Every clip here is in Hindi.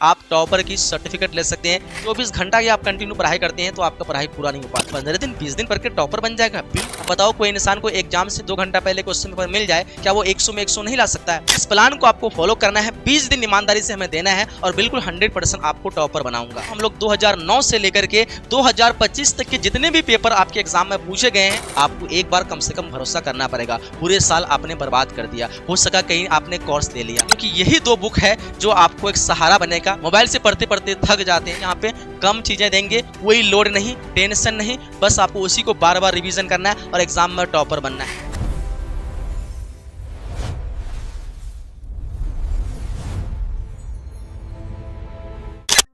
आप टॉपर की सर्टिफिकेट ले सकते हैं। 24 घंटा की आप कंटिन्यू पढ़ाई करते हैं तो आपका पढ़ाई पूरा नहीं हो पाता। 15 दिन 20 दिन पढ़ के टॉपर बन जाएगा। बताओ कोई इंसान को एग्जाम से 2 घंटा पहले क्वेश्चन पेपर मिल जाए, क्या वो 100 में 100 नहीं ला सकता है? इस प्लान को आपको फॉलो करना है, 20 दिन ईमानदारी से हमें देना है और बिल्कुल 100% आपको टॉपर बनाऊंगा। हम लोग 2009 से लेकर के 2025 तक के जितने भी पेपर आपके एग्जाम में पूछे गए हैं, आपको एक बार कम से कम भरोसा करना पड़ेगा। पूरे साल आपने बर्बाद कर दिया, हो सका कहीं आपने कोर्स ले लिया, क्योंकि यही 2 बुक है जो आपको एक सहारा बनेगा। मोबाइल से पढ़ते पढ़ते थक जाते हैं, यहाँ पे कम चीजें देंगे, कोई लोड नहीं, टेंशन नहीं, बस आपको उसी को बार बार रिवीजन करना है और एग्जाम में टॉपर बनना है।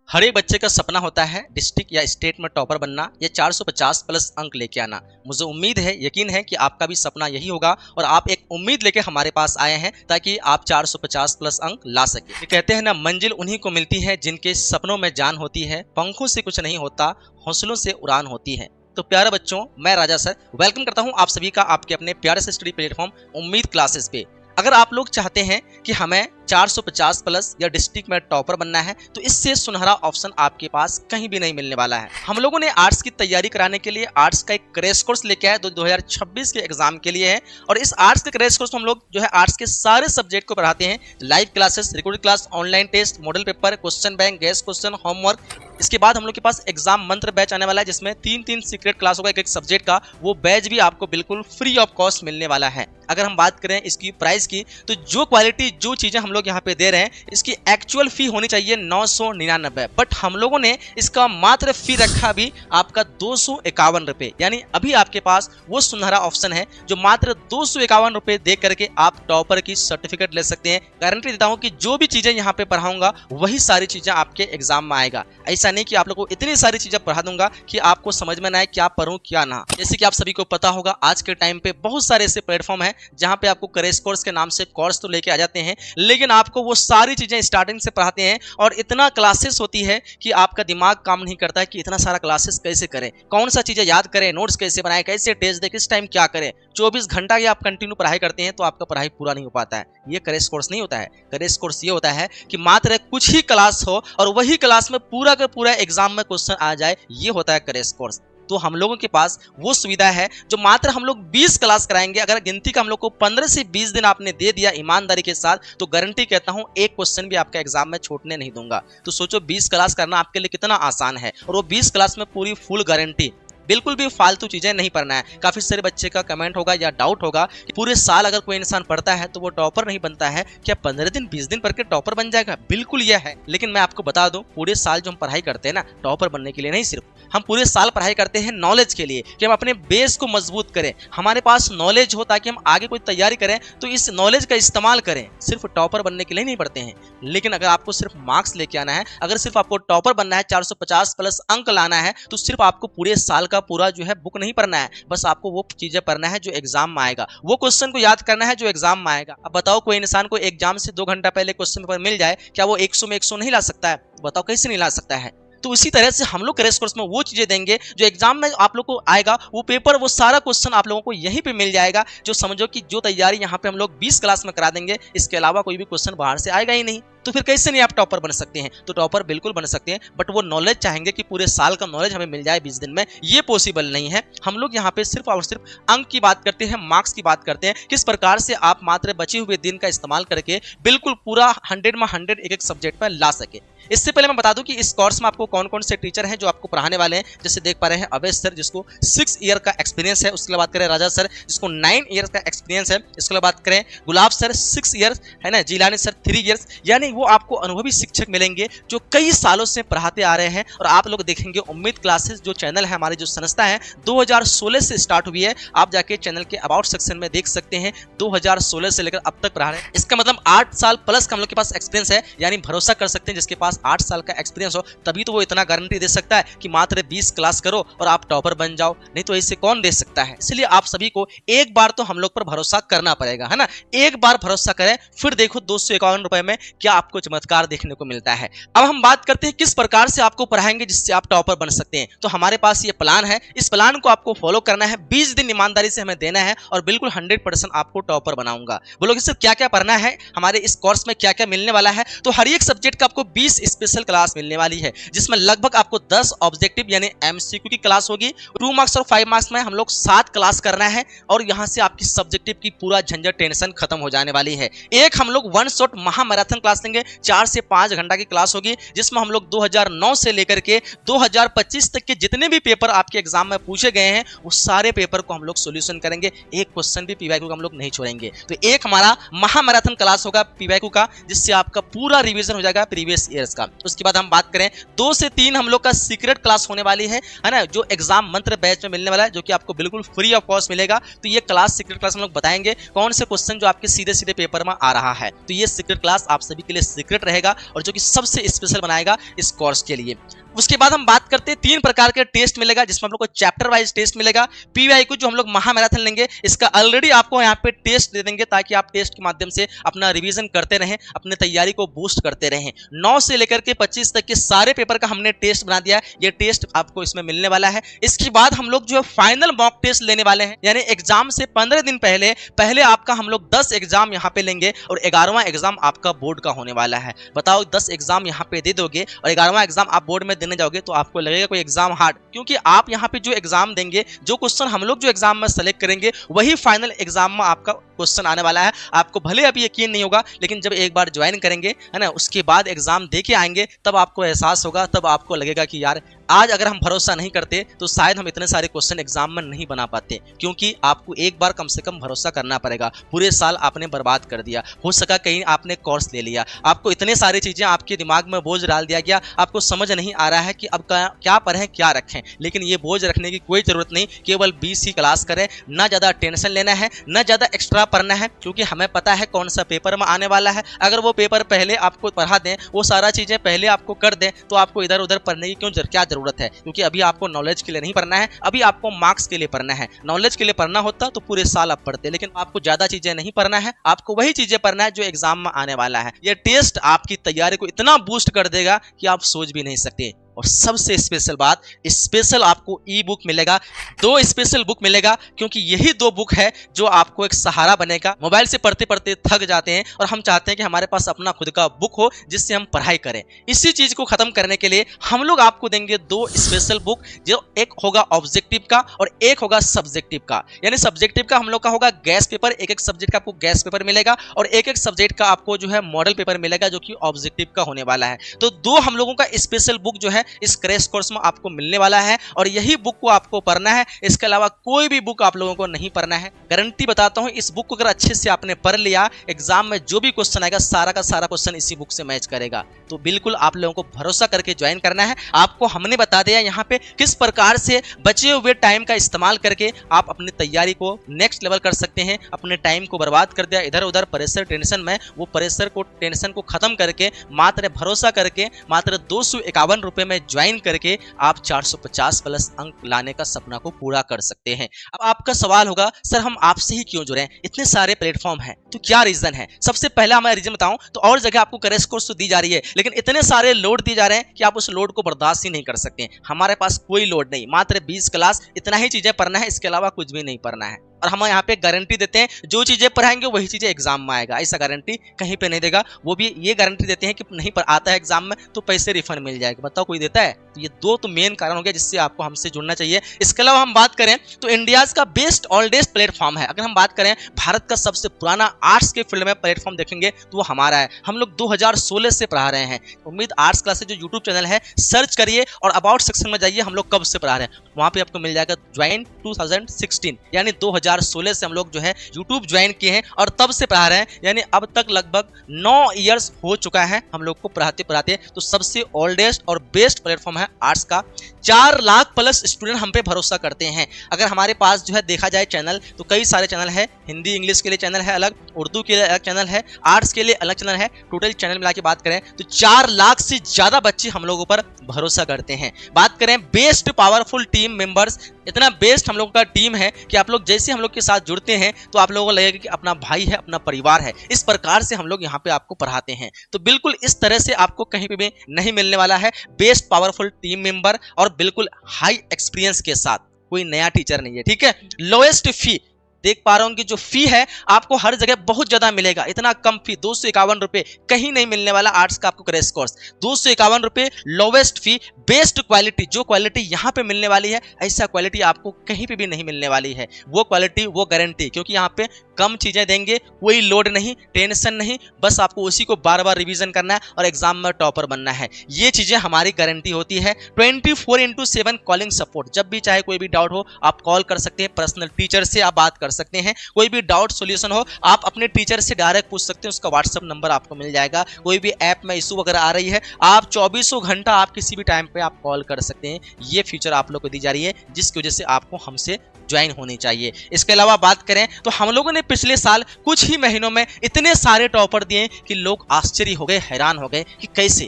हर एक बच्चे का सपना होता है डिस्ट्रिक्ट या स्टेट में टॉपर बनना या 450 प्लस अंक लेके आना। मुझे उम्मीद है, यकीन है कि आपका भी सपना यही होगा और आप एक उम्मीद लेके हमारे पास आए हैं ताकि आप 450 प्लस अंक ला सके। कहते हैं ना, मंजिल उन्हीं को मिलती है जिनके सपनों में जान होती है, पंखों से कुछ नहीं होता, हौसलों से उड़ान होती है। तो प्यारे बच्चों, मैं राजा सर वेलकम करता हूं आप सभी का आपके अपने प्यारे से स्टडी प्लेटफॉर्म उम्मीद क्लासेस पे। अगर आप लोग चाहते हैं कि हमें 450 प्लस या डिस्ट्रिक्ट में टॉपर बनना है तो इससे सुनहरा ऑप्शन आपके पास कहीं भी नहीं मिलने वाला है। हम लोगों ने आर्ट्स की तैयारी कराने के लिए आर्ट्स का एक क्रैश कोर्स लेके आए 2026 के एग्जाम के लिए है और इस आर्ट्स के क्रैश कोर्स में हम लोग जो है आर्ट्स के सारे सब्जेक्ट को पढ़ाते हैं। Live classes, recorded class, online test, model paper, question bank, guess question, homework. इसके बाद हम लोग के पास एग्जाम मंत्र बैच आने वाला है जिसमें 3 सीक्रेट क्लास होगा एक सब्जेक्ट का। वो बैच भी आपको बिल्कुल फ्री ऑफ कॉस्ट मिलने वाला है। अगर हम बात करें इसकी प्राइस की तो जो क्वालिटी, जो चीजें हम लोग यहाँ पे दे रहे हैं, इसकी एक्चुअल फी होनी चाहिए 999, बट हम लोगों ने इसका मात्र फी रखा भी आपका 251 रुपए। यानी अभी आपके पास वो सुनहरा ऑप्शन है जो मात्र 251 रुपए दे करके आप टॉपर की सर्टिफिकेट ले सकते हैं। गारंटी देता हूं कि जो भी चीजें यहाँ पे पढ़ाऊंगा वही सारी चीजें आपके एग्जाम में आएगा। ऐसा नहीं कि आप लोगों को इतनी सारी चीजें पढ़ा दूंगा कि आपको समझ में ना आए क्या पढ़ूं क्या ना। जैसे कि आप सभी को पता होगा, आज के टाइम पे बहुत सारे ऐसे प्लेटफॉर्म है जहां पे आपको क्रैश कोर्स के नाम से कोर्स तो लेके आ जाते हैं, लेकिन आपको वो सारी चीजें स्टार्टिंग से पढ़ाते हैं और इतना क्लासेस होती है कि आपका दिमाग काम नहीं करता है कि इतना सारा क्लासेस कैसे करें, कौन सा चीजें याद करें, नोट्स कैसे बनाएं, कैसे टेस्ट दें, किस टाइम क्या करें। 24 घंटा की आप कंटिन्यू पढ़ाई करते हैं तो आपका पढ़ाई पूरा नहीं हो पाता है। ये क्रैश कोर्स नहीं होता है। क्रैश कोर्स ये होता है कि मात्र कुछ ही क्लास हो और वही क्लास में पूरा का पूरा एग्जाम में क्वेश्चन आ जाए, ये होता है क्रैश कोर्स। तो हम लोगों के पास वो सुविधा है जो मात्र हम लोग 20 क्लास कराएंगे। अगर गिनती का हम लोग को 15 से 20 दिन आपने दे दिया ईमानदारी के साथ, तो गारंटी कहता हूं एक क्वेश्चन भी आपका एग्जाम में छूटने नहीं दूंगा। तो सोचो 20 क्लास करना आपके लिए कितना आसान है और वो 20 क्लास में पूरी फुल गारंटी, बिल्कुल भी फालतू चीजें नहीं पढ़ना है। काफी सारे बच्चे का कमेंट होगा या डाउट होगा कि पूरे साल अगर कोई इंसान पढ़ता है तो वो टॉपर नहीं बनता है, क्या 15 दिन 20 दिन पढ़ के टॉपर बन जाएगा? बिल्कुल यह है, लेकिन मैं आपको बता दूं, पूरे साल जो हम पढ़ाई करते हैं ना, टॉपर बनने के लिए नहीं, सिर्फ हम पूरे साल पढ़ाई करते हैं नॉलेज के लिए कि हम अपने बेस को मजबूत करें, हमारे पास नॉलेज हो ताकि हम आगे कोई तैयारी करें तो इस नॉलेज का इस्तेमाल करें। सिर्फ टॉपर बनने के लिए नहीं पढ़ते हैं। लेकिन अगर आपको सिर्फ मार्क्स लेके आना है, अगर सिर्फ आपको टॉपर बनना है, 450 प्लस अंक लाना है, तो सिर्फ आपको पूरे साल का पूरा जो है बुक नहीं पढ़ना है, बस आपको वो चीजें पढ़ना है जो एग्जाम में आएगा, वो क्वेश्चन को याद करना है जो एग्जाम में आएगा। अब बताओ कोई इंसान को एग्जाम से 2 घंटा पहले क्वेश्चन पेपर मिल जाए, क्या वो 100 में 100 नहीं ला सकता है? बताओ कैसे नहीं ला सकता है? तो इसी तरह से हम लोग क्रैश कोर्स में वो चीजें देंगे जो एग्जाम में आप लोग को आएगा, वो पेपर, वो सारा क्वेश्चन आप लोगों को यहीं पे मिल जाएगा। जो समझो कि जो तैयारी यहाँ पे हम लोग 20 क्लास में करा देंगे, इसके अलावा कोई भी क्वेश्चन बाहर से आएगा ही नहीं। तो फिर कैसे नहीं आप टॉपर बन सकते हैं? तो टॉपर बिल्कुल बन सकते हैं, बट वो नॉलेज चाहेंगे कि पूरे साल का नॉलेज हमें मिल जाए 20 दिन में, ये पॉसिबल नहीं है। हम लोग यहाँ पे सिर्फ और सिर्फ अंक की बात करते हैं, मार्क्स की बात करते हैं, किस प्रकार से आप मात्र बचे हुए दिन का इस्तेमाल करके बिल्कुल पूरा 100 में 100 एक सब्जेक्ट पर ला सके। इससे पहले मैं बता दूं कि इस कोर्स में आपको कौन कौन से टीचर हैं जो आपको पढ़ाने वाले हैं। जैसे देख पा रहे हैं अवैध सर जिसको 6 ईयर का एक्सपीरियंस है, उसके बात करें राजा सर जिसको 9 ईयर का एक्सपीरियंस है, इसके बात करें गुलाब सर 6 ईयर्स है ना, जिलानी सर 3 ईयर्स। यानी वो आपको अनुभवी शिक्षक मिलेंगे जो कई सालों से पढ़ाते आ रहे हैं। और आप लोग देखेंगे उम्मीद क्लासेस जो चैनल है, हमारी जो संस्था है 2016 से स्टार्ट हुई है। आप जाके चैनल के अबाउट सेक्शन में देख सकते हैं 2016 से लेकर अब तक पढ़ा रहे हैं। इसका मतलब 8 साल प्लस का हम लोग के पास एक्सपीरियंस है। यानी भरोसा कर सकते हैं जिसके पास 8 साल का एक्सपीरियंस हो तभी तो वो इतना गारंटी दे सकता है कि मात्र 20 क्लास करो और आप टॉपर बन जाओ, नहीं तो ऐसे कौन दे सकता है। इसलिए आप सभी को एक बार तो हम लोग पर भरोसा करना पड़ेगा, है ना। एक बार भरोसा करें, फिर देखो 251 रुपए में क्या आपको चमत्कार देखने को मिलता है। अब हम बात करते हैं किस प्रकार से आपको पढ़ाएंगे जिससे आप टॉपर बन सकते हैं। तो हमारे पास ये प्लान है, इस प्लान को आपको फॉलो करना है, 20 दिन ईमानदारी से हमें देना है और बिल्कुल 100% आपको टॉपर बनाऊंगा। बोलोगे सर क्या क्या पढ़ना है, हमारे इस कोर्स में क्या क्या मिलने वाला है? तो हर एक सब्जेक्ट का आपको 20 स्पेशल क्लास मिलने वाली है, जिसमें लगभग आपको 10 ऑब्जेक्टिव यानी एमसीक्यू की क्लास होगी। 2 मार्क्स और 5 मार्क्स में हम लोग 7 क्लास करना है और यहाँ से आपकी सब्जेक्टिव की पूरा झंझट टेंशन खत्म हो जाने वाली है। एक हम लोग वन शॉट महामैराथन क्लास लेंगे, 4 से 5 घंटा की क्लास होगी, जिसमें हम लोग 2009 से लेकर के 2025 तक के जितने भी पेपर आपके एग्जाम में पूछे गए हैं वो सारे पेपर को हम लोग सोल्यूशन करेंगे। एक क्वेश्चन भी पीवाईक्यू का हम लोग नहीं छोड़ेंगे। तो एक हमारा महामैराथन क्लास होगा पीवाईक्यू का, जिससे आपका पूरा रिवीजन हो जाएगा प्रीवियस ईयर्स का। उसके बाद हम बात करें 2 से 3 हम लोग का सीक्रेट क्लास होने वाली है ना, जो एग्जाम मंत्र बैच में मिलने वाला है, जो कि आपको बिल्कुल फ्री ऑफ कॉस्ट मिलेगा। तो ये क्लास सीक्रेट क्लास हम लोग बताएंगे कौन से क्वेश्चन जो आपके सीधे सीधे पेपर में आ रहा है। तो ये सीक्रेट क्लास आप सभी के लिए सीक्रेट रहेगा और जो कि सबसे स्पेशल बनाएगा इस कोर्स के लिए। उसके बाद हम बात करते हैं 3 प्रकार के टेस्ट मिलेगा, जिसमें हम लोग को चैप्टर वाइज टेस्ट मिलेगा। पीवाईक्यू जो हम लोग महामैराथन लेंगे, इसका ऑलरेडी आपको यहाँ पे टेस्ट दे देंगे ताकि आप टेस्ट के माध्यम से अपना रिवीजन करते रहें, अपने तैयारी को बूस्ट करते रहें। 9 से लेकर के 25 तक के सारे पेपर का हमने टेस्ट बना दिया है, ये टेस्ट आपको इसमें मिलने वाला है। इसके बाद हम लोग जो है फाइनल मॉक टेस्ट लेने वाले हैं, यानी एग्जाम से 15 दिन पहले आपका हम लोग 10 एग्जाम यहाँ पे लेंगे और 11वां एग्जाम आपका बोर्ड का होने वाला है। बताओ 10 एग्जाम यहाँ पे दे दोगे और 11वां एग्जाम आप बोर्ड में देने जाओगे तो आपको लगेगा कोई एग्जाम हार्ड, क्योंकि आप यहाँ पे जो एग्जाम देंगे, जो क्वेश्चन हम लोग जो एग्जाम में सेलेक्ट करेंगे वही फाइनल एग्जाम में आपका क्वेश्चन आने वाला है। आपको भले अभी यकीन नहीं होगा, लेकिन जब एक बार ज्वाइन करेंगे है ना, उसके बाद एग्जाम दे के आएंगे, तब आपको एहसास होगा, तब आपको लगेगा कि यार आज अगर हम भरोसा नहीं करते तो शायद हम इतने सारे क्वेश्चन एग्जाम में नहीं बना पाते, क्योंकि आपको एक बार कम से कम भरोसा करना पड़ेगा। पूरे साल आपने बर्बाद कर दिया, हो सका कहीं आपने कोर्स ले लिया, आपको इतने सारी चीजें आपके दिमाग में बोझ डाल दिया गया, आपको समझ नहीं आ रहा है कि अब क्या पढ़ें क्या रखें। लेकिन ये बोझ रखने की कोई जरूरत नहीं, केवल 20 ही क्लास करें, ना ज्यादा टेंशन लेना है, ना ज्यादा एक्स्ट्रा पढ़ना है, क्योंकि हमें पता है कौन सा पेपर में आने वाला है। अगर वो पेपर पहले आपको पढ़ा दें, वो सारा चीजें पहले आपको कर दें, तो आपको इधर उधर पढ़ने की क्या जरूरत है, क्योंकि अभी आपको नॉलेज के लिए नहीं पढ़ना है, अभी आपको मार्क्स के लिए पढ़ना है। नॉलेज के लिए पढ़ना होता तो पूरे साल आप पढ़ते, लेकिन आपको ज्यादा चीजें नहीं पढ़ना है, आपको वही चीजें पढ़ना है जो एग्जाम में आने वाला है। ये टेस्ट आपकी तैयारी को इतना बूस्ट कर देगा कि आप सोच भी नहीं सकते। और सबसे स्पेशल बात, स्पेशल आपको ई बुक मिलेगा, 2 स्पेशल बुक मिलेगा, क्योंकि यही 2 बुक है जो आपको एक सहारा बनेगा। मोबाइल से पढ़ते पढ़ते थक जाते हैं और हम चाहते हैं कि हमारे पास अपना खुद का बुक हो जिससे हम पढ़ाई करें। इसी चीज को खत्म करने के लिए हम लोग आपको देंगे 2 स्पेशल बुक, जो एक होगा ऑब्जेक्टिव का और एक होगा सब्जेक्टिव का। यानी सब्जेक्टिव का हम लोग का होगा गैस पेपर, एक सब्जेक्ट का आपको गैस पेपर मिलेगा और एक सब्जेक्ट का आपको जो है मॉडल पेपर मिलेगा, जो कि ऑब्जेक्टिव का होने वाला है। तो 2 हम लोगों का स्पेशल बुक जो है इस क्रैश कोर्स में आपको मिलने वाला है और यही बुक को आपको पढ़ना है। इसके अलावा कोई भी बुक आप लोगों को नहीं पढ़ना है। गारंटी बताता हूं, इस बुक को अगर अच्छे से आपने पढ़ लिया, एग्जाम में जो भी क्वेश्चन आएगा सारा का सारा क्वेश्चन इसी बुक से मैच करेगा। तो बिल्कुल आप लोगों को भरोसा करके ज्वाइन करना है। आपको हमने बता दिया यहाँ पे किस प्रकार से बचे हुए टाइम का इस्तेमाल करके आप अपनी तैयारी को नेक्स्ट लेवल कर सकते हैं। अपने टाइम को बर्बाद कर दिया इधर उधर प्रेशर टेंशन में, वो प्रेशर को टेंशन को खत्म करके मात्र भरोसा करके मात्र 251 रुपए में ज्वाइन करके आप 450 प्लस अंक लाने का सपना को पूरा कर सकते हैं। अब आपका सवाल होगा, सर हम आपसे ही क्यों जुड़े, इतने सारे प्लेटफॉर्म हैं, तो क्या रीजन है? सबसे पहला मैं रीजन बताऊं तो और जगह आपको क्रैश कोर्स तो दी जा रही है, लेकिन इतने सारे लोड दिए जा रहे हैं कि आप उस लोड को बर्दाश्त ही नहीं कर सकते। हमारे पास कोई लोड नहीं, मात्र 20 क्लास, इतना ही चीजें पढ़ना है, इसके अलावा कुछ भी नहीं पढ़ना है। और हम यहाँ पे गारंटी देते हैं जो चीजें पढ़ाएंगे वही चीजें एग्जाम में आएगा, ऐसा गारंटी कहीं पे नहीं देगा। वो भी ये गारंटी देते हैं कि नहीं पर आता है एग्जाम में तो पैसे रिफंड मिल जाएगा। बताओ कोई देता है? तो ये 2 तो मेन कारण हो गया जिससे आपको हमसे जुड़ना चाहिए। इसके अलावा हम बात करें तो इंडिया का बेस्ट ओल्डेस्ट प्लेटफॉर्म है। अगर हम बात करें भारत का सबसे पुराना आर्ट्स के फील्ड में प्लेटफॉर्म देखेंगे तो वो हमारा है। हम लोग 2016 से पढ़ा रहे हैं। उम्मीद आर्ट्स क्लासेस जो यूट्यूब चैनल है सर्च करिए और अबाउट सेक्शन में जाइए, हम लोग कब से पढ़ा रहे हैं वहां पे आपको मिल जाएगा ज्वाइन 2016, यानी 2016 से हम लोग जो है यूट्यूब ज्वाइन किए हैं और तब से पढ़ा रहे हैं। यानी अब तक लगभग 9 इयर्स हो चुका है हम लोग को पढ़ाते पढ़ाते। तो सबसे ओल्डेस्ट और बेस्ट प्लेटफॉर्म है आर्ट्स का। 4 लाख प्लस स्टूडेंट हम पे भरोसा करते हैं। अगर हमारे पास जो है देखा जाए चैनल तो कई सारे चैनल है, हिंदी इंग्लिश के लिए चैनल है अलग, उर्दू के लिए अलग चैनल है, आर्ट्स के लिए अलग चैनल है। टोटल चैनल मिला के बात करें तो 4 लाख से ज्यादा बच्चे हम लोगों पर भरोसा करते हैं। बात करें बेस्ट पावरफुल टीम मेंबर्स इतना बेस्ट हम लोग का टीम है कि आप लोग जैसे हम लोग के साथ जुड़ते हैं तो आप लोगों को लगेगा कि अपना भाई है, अपना परिवार है। इस प्रकार से हम लोग यहाँ पे आपको पढ़ाते हैं। तो बिल्कुल इस तरह से आपको कहीं पे भी नहीं मिलने वाला है। बेस्ट पावरफुल टीम मेंबर और बिल्कुल हाई एक्सपीरियंस के साथ, कोई नया टीचर नहीं है, ठीक है। लोएस्ट फी देख पा रहा हूं कि जो फी है आपको हर जगह बहुत ज्यादा मिलेगा। इतना कम फी 251 रुपए कहीं नहीं मिलने वाला आर्ट्स का आपको क्रैश कोर्स। 251 रुपए लोवेस्ट फी, बेस्ट क्वालिटी। जो क्वालिटी यहाँ पे मिलने वाली है ऐसा क्वालिटी आपको कहीं पे भी नहीं मिलने वाली है। वो क्वालिटी, वो गारंटी, क्योंकि यहाँ पे कम चीजें देंगे, कोई लोड नहीं, टेंशन नहीं, बस आपको उसी को बार बार रिवीजन करना है और एग्जाम में टॉपर बनना है। ये चीजें हमारी गारंटी होती है। 24/7 कॉलिंग सपोर्ट। जब भी चाहे कोई भी डाउट हो आप कॉल कर सकते हैं, पर्सनल टीचर से आप बात कर सकते हैं। कोई भी डाउट सॉल्यूशन हो आप अपने टीचर से डायरेक्ट पूछ सकते हैं, उसका व्हाट्सएप नंबर आपको मिल जाएगा। कोई भी ऐप में इशू वगैरह आ रही है आप 24 घंटा आप किसी भी टाइम पे आप कॉल कर सकते हैं। ये फीचर आप लोग को दी जा रही है जिसकी वजह से आपको हमसे ज्वाइन होनी चाहिए। इसके अलावा बात करें तो हम लोगों ने पिछले साल कुछ ही महीनों में इतने सारे टॉपर दिए कि लोग आश्चर्य हो गए, हैरान हो गए कि कैसे,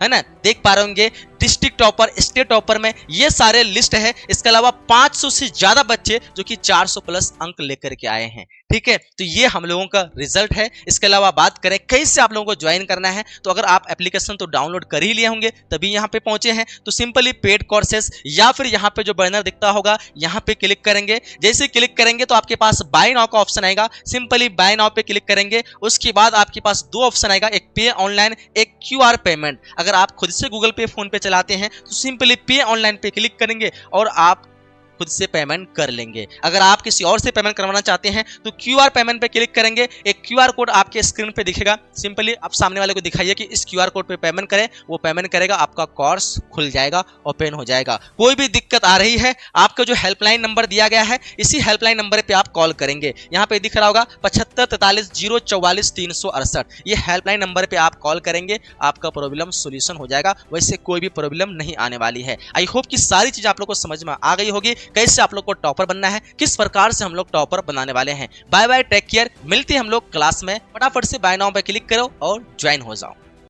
है ना। देख पा रहे होंगे डिस्ट्रिक्ट टॉपर, स्टेट टॉपर में ये सारे लिस्ट है। इसके अलावा 500 से ज्यादा बच्चे जो कि 400 प्लस अंक लेकर के आए हैं, ठीक है। तो ये हम लोगों का रिजल्ट है। इसके अलावा बात करें कैसे आप लोगों को ज्वाइन करना है, तो अगर आप एप्लीकेशन तो डाउनलोड कर ही लिए होंगे तभी यहाँ पे पहुंचे हैं, तो सिंपली पेड कोर्सेस या फिर यहाँ पे जो बैनर दिखता होगा यहाँ पे क्लिक करेंगे। जैसे क्लिक करेंगे तो आपके पास बाय नाउ का ऑप्शन आएगा। सिंपली बाय नाउ पे क्लिक करेंगे, उसके बाद आपके पास दो ऑप्शन आएगा, एक पे ऑनलाइन, एक QR पेमेंट। अगर आप खुद से गूगल पे, फोन पे चलाते हैं तो सिंपली पे ऑनलाइन पे क्लिक करेंगे और आप खुद से पेमेंट कर लेंगे। अगर आप किसी और से पेमेंट करवाना चाहते हैं तो QR पेमेंट पे क्लिक करेंगे, एक QR कोड आपके स्क्रीन पे दिखेगा। सिंपली आप सामने वाले को दिखाइए कि इस QR कोड पे पेमेंट करें, वो पेमेंट करेगा, आपका कोर्स खुल जाएगा, ओपन हो जाएगा। कोई भी दिक्कत आ रही है आपका जो हेल्पलाइन नंबर दिया गया है इसी हेल्पलाइन नंबर पे आप कॉल करेंगे। यहाँ पे दिख रहा होगा 7543044368। ये हेल्पलाइन नंबर पे आप कॉल करेंगे, आपका प्रॉब्लम सोल्यूशन हो जाएगा। वैसे कोई भी प्रॉब्लम नहीं आने वाली है। आई होप कि सारी चीज आप लोग को समझ में आ गई होगी, कैसे आप लोग को टॉपर बनना है, किस प्रकार से हम लोग टॉपर बनाने वाले हैं। Bye bye, take care. मिलते हैं हम लोग क्लास में। फटाफट से बाय नाउ पे क्लिक करो और ज्वाइन हो जाओ।